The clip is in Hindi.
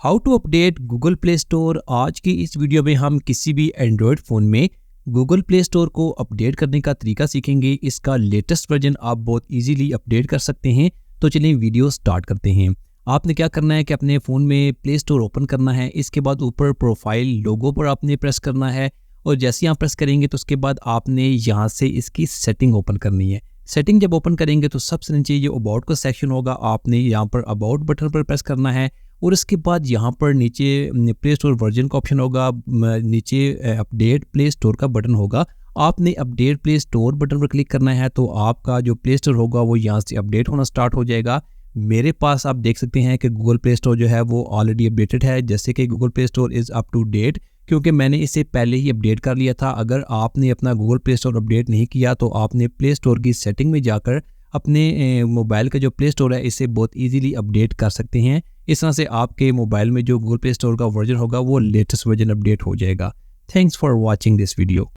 How to update Google Play Store. आज की इस वीडियो में हम किसी भी एंड्रॉयड फ़ोन में गूगल प्ले स्टोर को अपडेट करने का तरीका सीखेंगे। इसका लेटेस्ट वर्जन आप बहुत इजीली अपडेट कर सकते हैं। तो चलिए वीडियो स्टार्ट करते हैं। आपने क्या करना है कि अपने फ़ोन में प्ले स्टोर ओपन करना है। इसके बाद ऊपर प्रोफाइल लोगो पर आपने प्रेस करना है और जैसे ही आप प्रेस करेंगे तो उसके बाद आपने यहाँ से इसकी सेटिंग ओपन करनी है। सेटिंग जब ओपन करेंगे तो सबसे नीचे ये अबाउट का सेक्शन होगा। आपने यहाँ पर अबाउट बटन पर प्रेस करना है और इसके बाद यहाँ पर नीचे प्ले स्टोर वर्जन का ऑप्शन होगा, नीचे अपडेट प्ले स्टोर का बटन होगा। आपने अपडेट प्ले स्टोर बटन पर क्लिक करना है तो आपका जो प्ले स्टोर होगा वो यहाँ से अपडेट होना स्टार्ट हो जाएगा। मेरे पास आप देख सकते हैं कि गूगल प्ले स्टोर जो है वो ऑलरेडी अपडेटेड है, जैसे कि Google Play Store is up to date, क्योंकि मैंने इसे पहले ही अपडेट कर लिया था। अगर आपने अपना गूगल प्ले स्टोर अपडेट नहीं किया तो आपने प्ले स्टोर की सेटिंग में जाकर अपने मोबाइल का जो प्ले स्टोर है इसे बहुत इजीली अपडेट कर सकते हैं। इस तरह से आपके मोबाइल में जो गूगल प्ले स्टोर का वर्जन होगा वो लेटेस्ट वर्जन अपडेट हो जाएगा। Thanks for watching this video.